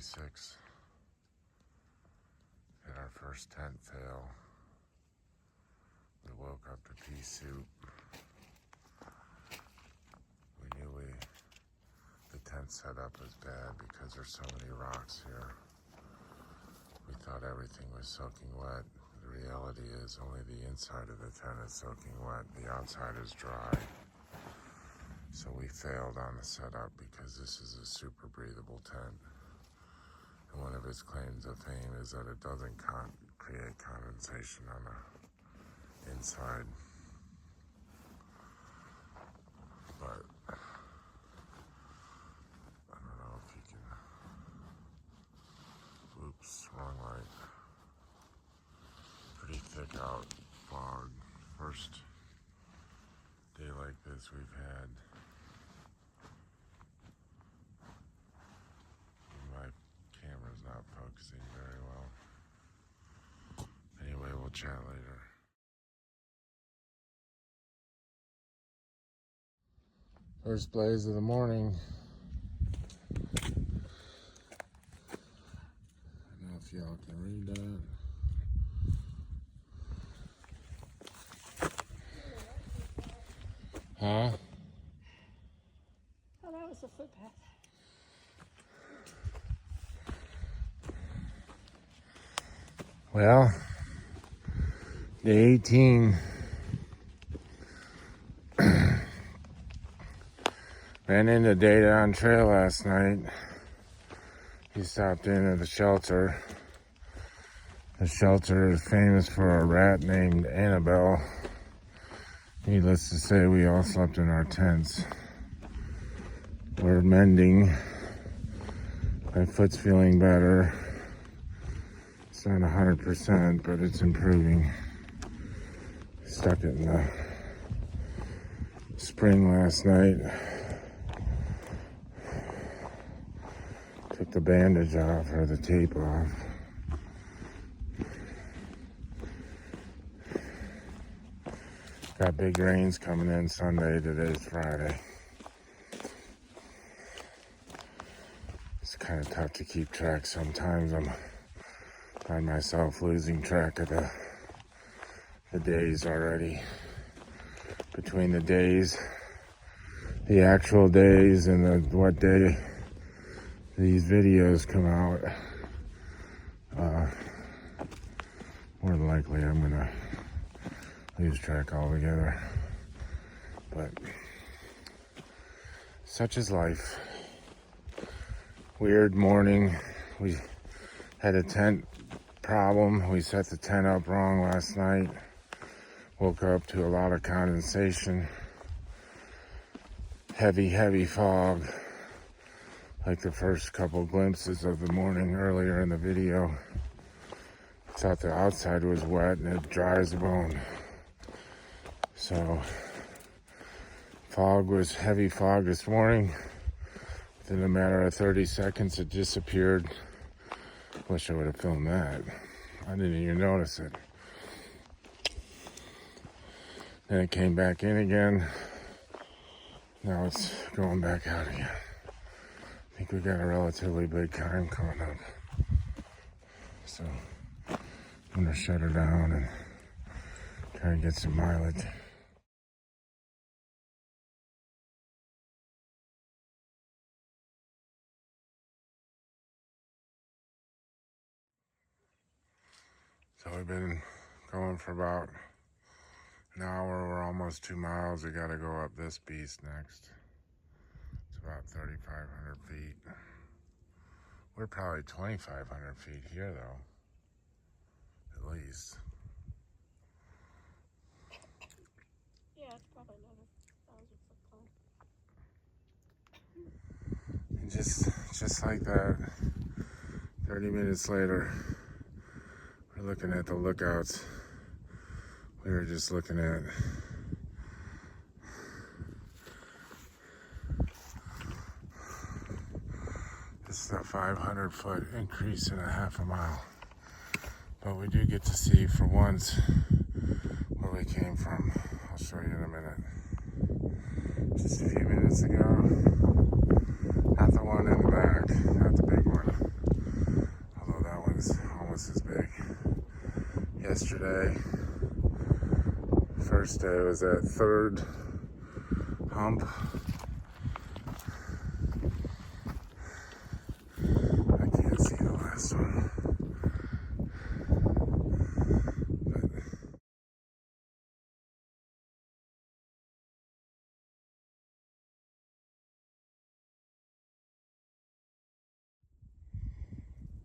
36. Had our first tent fail. We woke up to pea soup. We knew the tent setup was bad because there's so many rocks here. We thought everything was soaking wet. The reality is only the inside of the tent is soaking wet. The outside is dry. So we failed on the setup because this is a super breathable tent. And one of its claims of fame is that it doesn't create condensation on the inside. But I don't know if you can. Oops, wrong light. Pretty thick out fog. First day like this we've had. My camera's not focusing very well. Anyway, we'll chat later. First blaze of the morning. I don't know if y'all can read that. Huh? Oh, that was a footpath. Well, day 18. Ran into Data on trail last night. He stopped in at the shelter. The shelter is famous for a rat named Annabelle. Needless to say, we all slept in our tents. We're mending. My foot's feeling better. It's not 100%, but it's improving. Stuck it in the spring last night. Took the bandage off, or the tape off. Got big rains coming in Sunday. Today's Friday. It's kind of tough to keep track sometimes. I find myself losing track of the days already. Between the days, the actual days, and what day these videos come out, more than likely I'm gonna lose track altogether. But such is life. Weird morning. We had a tent problem. We set the tent up wrong last night. Woke up to a lot of condensation. Heavy fog. Like the first couple glimpses of the morning earlier in the video. Thought the outside was wet and it dry as a bone. So, heavy fog this morning. Within a matter of 30 seconds, it disappeared. Wish I would have filmed that. I didn't even notice it. Then it came back in again. Now it's going back out again. I think we got a relatively big climb coming up. So, I'm gonna shut her down and try and get some mileage. So we've been going for about an hour. We're almost 2 miles. We gotta go up this beast next. It's about 3,500 feet. We're probably 2,500 feet here though, at least. Yeah, it's probably another 1,000 foot climb. And just like that, 30 minutes later, we're looking at the lookouts we were just looking at. This is a 500-foot increase in a half a mile. But we do get to see for once where we came from. I'll show you in a minute. Just a few minutes ago. Not the one in the back, not the big one. day. First day was that third hump. I can't see the last one. But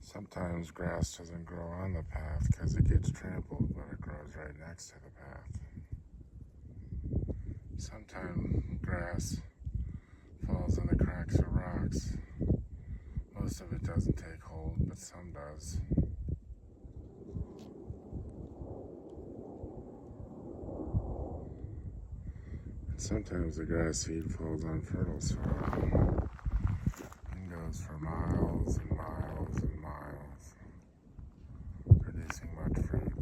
sometimes grass doesn't grow on the path because it gets trampled, but it grows right next to the path. Sometimes grass falls in the cracks of rocks. Most of it doesn't take hold, but some does. And sometimes the grass seed falls on fertile soil and goes for miles and miles and miles, producing much fruit.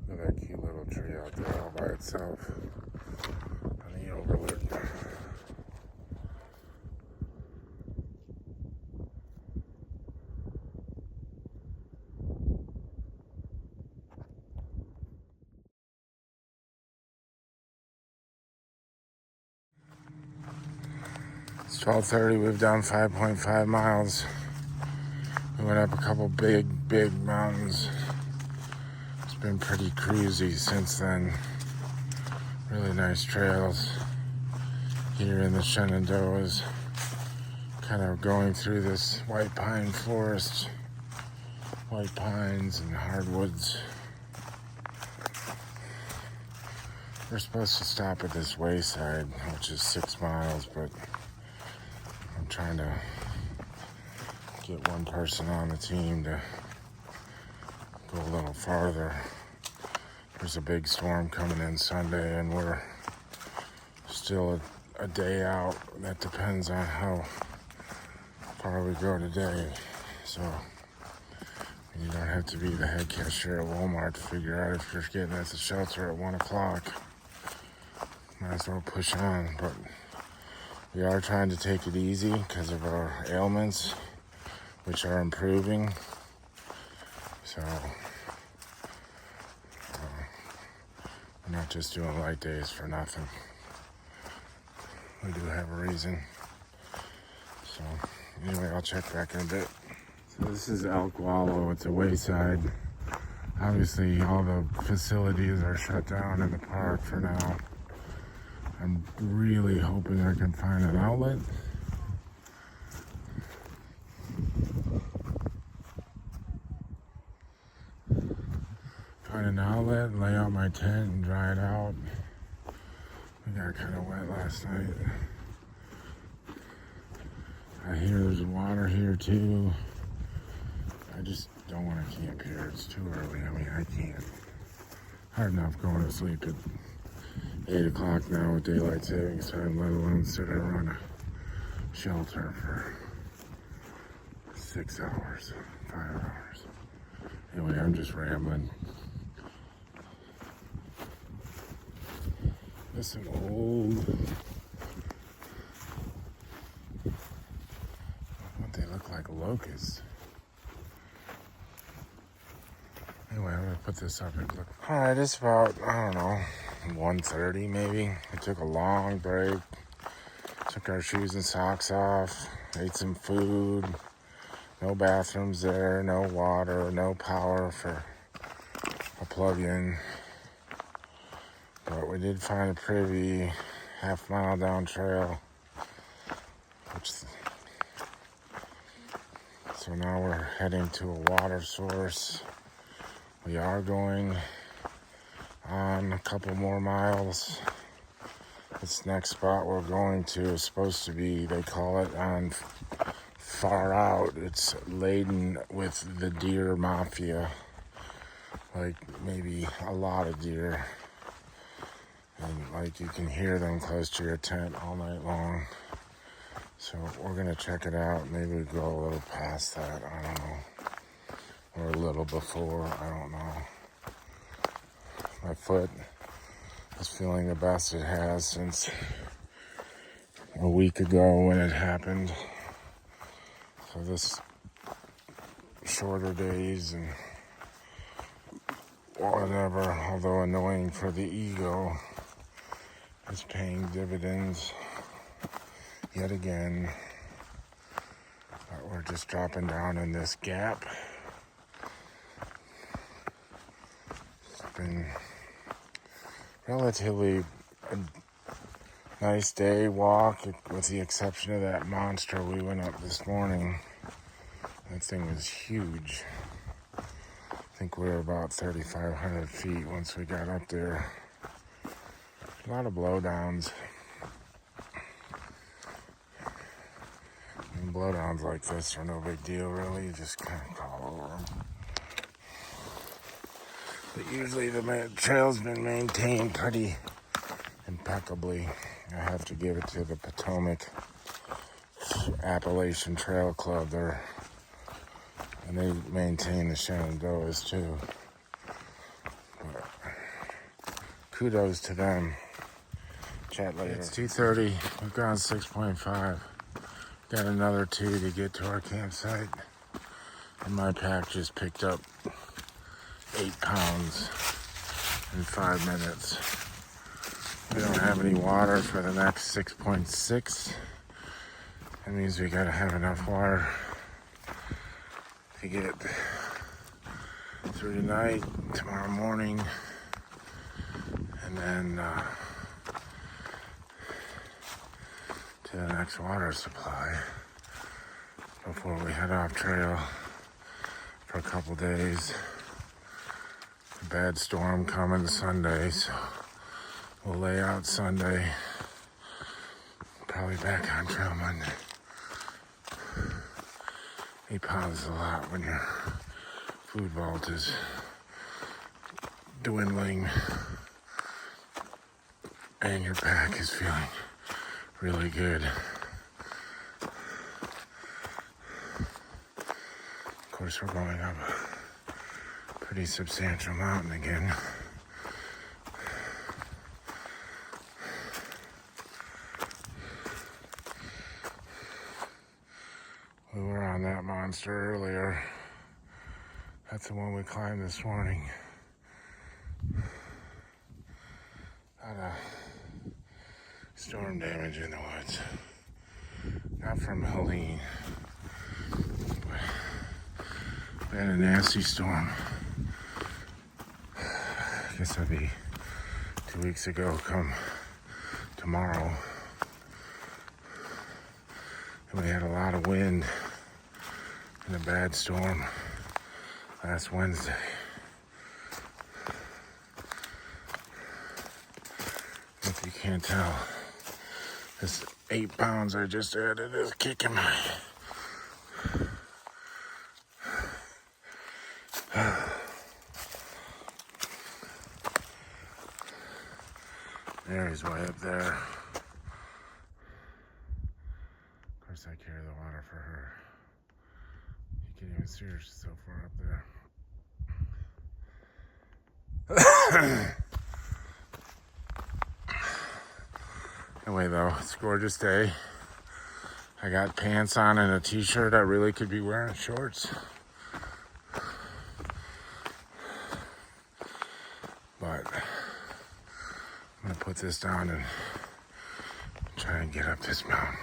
Look at that cute little tree out there all by itself on the overlook. It's 12:30. We've done 5.5 miles. We went up a couple big mountains. It's been pretty cruisy since then. Really nice trails here in the Shenandoahs. Kind of going through this white pine forest, white pines and hardwoods. We're supposed to stop at this wayside, which is 6 miles, but I'm trying to get one person on the team to go a little farther. There's a big storm coming in Sunday, and we're still a day out. That depends on how far we go today. So you don't have to be the head cashier at Walmart to figure out if you're getting at the shelter at 1 o'clock. Might as well push on, but we are trying to take it easy because of our ailments, which are improving. So we're not just doing light days for nothing. We do have a reason. So anyway, I'll check back in a bit. So this is Elk Wallow. It's a wayside. Obviously, all the facilities are shut down in the park for now. I'm really hoping I can find an outlet. Find an outlet, lay out my tent and dry it out. We got kind of wet last night. I hear there's water here too. I just don't want to camp here. It's too early. I mean, I can't. Hard enough going to sleep at 8 o'clock now with daylight savings time, let alone sit around a shelter for 6 hours, 5 hours. Anyway, I'm just rambling. There's some old, what they look like, locusts. Anyway, I'm gonna put this up and look. All right, it's about, I don't know, 1:30 maybe. We took a long break, took our shoes and socks off, ate some food. No bathrooms there, no water, no power for a plug-in. But we did find a pretty half-mile down trail. So now we're heading to a water source. We are going on a couple more miles. This next spot we're going to is supposed to be, they call it on Far Out. It's laden with the deer mafia. Like maybe a lot of deer. And like you can hear them close to your tent all night long. So we're gonna check it out. Maybe we go a little past that, I don't know. Or a little before, I don't know. My foot is feeling the best it has since a week ago when it happened. So this shorter days and whatever, although annoying for the ego, is paying dividends yet again. But we're just dropping down in this gap. It's been relatively a nice day walk, with the exception of that monster we went up this morning. That thing was huge. I think we were about 3,500 feet once we got up there. A lot of blowdowns. And blowdowns like this are no big deal, really. You just kind of crawl over them. But usually the trail's been maintained pretty impeccably. I have to give it to the Potomac Appalachian Trail Club. And they maintain the Shenandoahs too. But kudos to them. Chat later. It's 2:30. We've gone 6.5. Got another 2 to get to our campsite. And my pack just picked up 8 pounds in 5 minutes. We don't have any water for the next 6.6. That means we gotta have enough water to get through tonight, tomorrow morning, and then to the next water supply before we head off trail for a couple days. A bad storm coming Sunday, so we'll lay out Sunday, probably back on trail Monday. 8 pounds is a lot when your food vault is dwindling and your pack is feeling really good. Of course, we're going up a pretty substantial mountain again. We were on that monster earlier. That's the one we climbed this morning. Lot of storm damage in the woods. Not from Helene, but we had a nasty storm. I guess that'd be 2 weeks ago come tomorrow. And we had a lot of wind and a bad storm last Wednesday. If you can't tell, this 8 pounds I just added is kicking my... Mary's way up there. Of course I carry the water for her. You can't even see her, she's so far up there. Anyway though, it's a gorgeous day. I got pants on and a t-shirt. I really could be wearing shorts. But I'm gonna put this down and try and get up this mountain.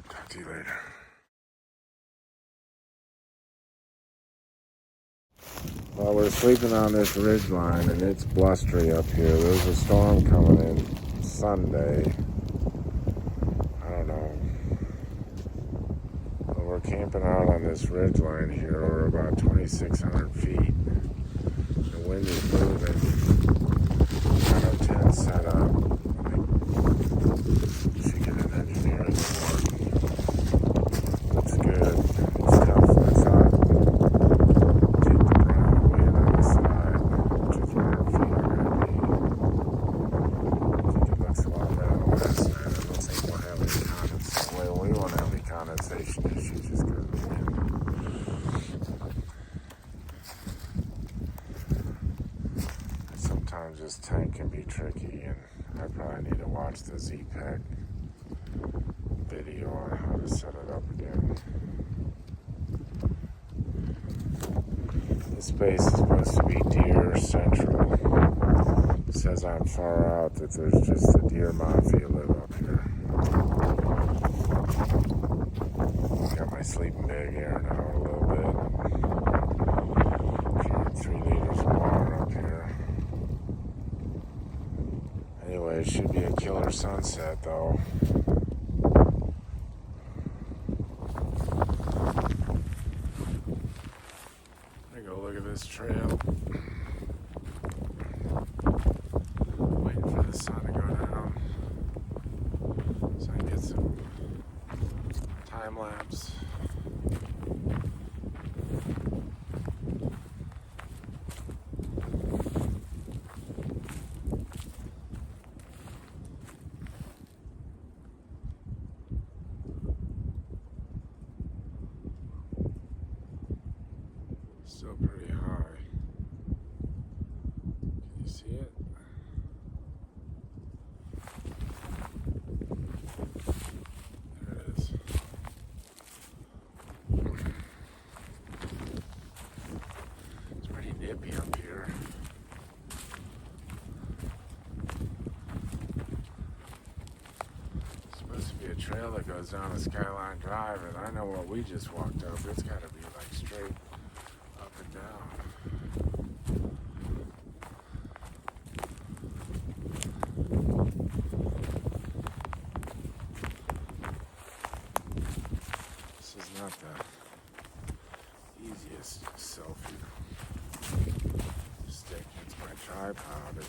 Talk to you later. Well, we're sleeping on this ridge line and it's blustery up here. There's a storm coming in Sunday. I don't know. But we're camping out on this ridge line here. We're about 2,600 feet. The wind is moving. Got our tent set up. Should get an engineer in the morning. Looks good. It's tough. I thought take the brown wind on the side, which is where our feet are going to be. I think it looks a lot better than last night. I don't think we'll have any condensation. Well, we won't have any condensation issues just because of the wind. Sometimes this tank can be tricky, and I probably need to watch the Z-Pack video on how to set it up again. This space is supposed to be deer central. It says I'm far out that there's just the deer mafia live up here. Got my sleeping bag airing out a little bit. Carried 3 liters of water up here. Anyway, it should be a killer sunset though. Look at this trail. Waiting for the sun to go down so I can get some time lapse. Still pretty high. Can you see it? There it is. It's pretty nippy up here. It's supposed to be a trail that goes down to Skyline Drive, and I know what we just walked up. It's got to be like straight up and down. This is not the easiest selfie stick. It's my tripod. It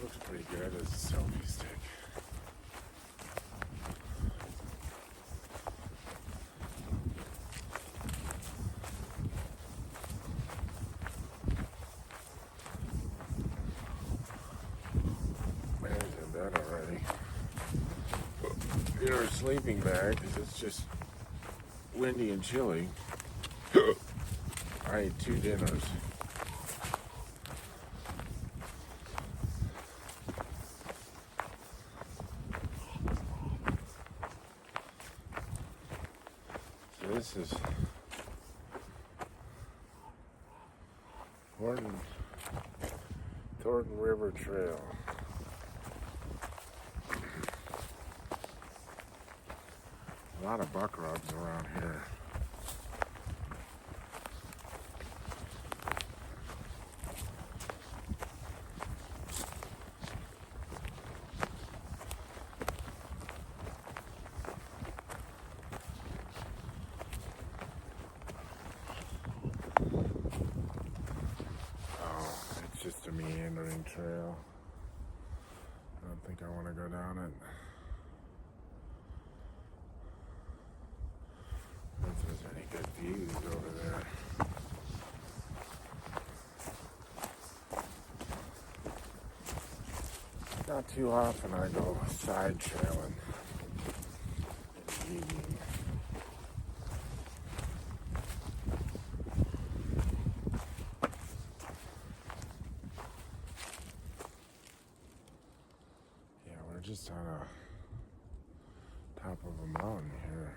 looks pretty good as a selfie stick. Already. In our sleeping bag, because it's just windy and chilly. I ate 2 dinners. So this is Thornton River Trail. A lot of buck rugs around here. Oh, it's just a meandering trail. I don't think I want to go down it. If there's any good views over there. Not too often I go side trailing in the evening. Yeah, we're just on a top of a mountain here.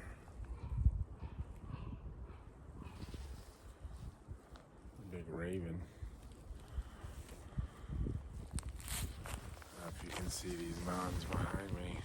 Big raven. I don't know if you can see these mountains behind me.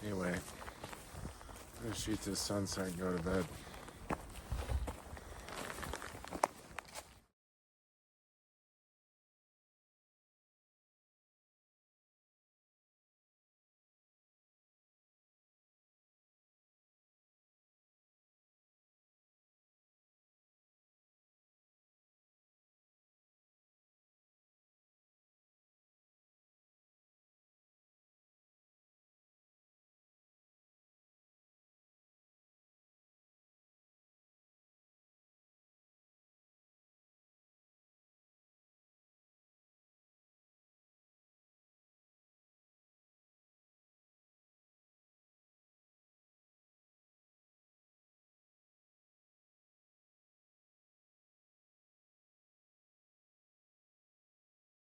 Anyway, I'm gonna shoot this sunset and go to bed.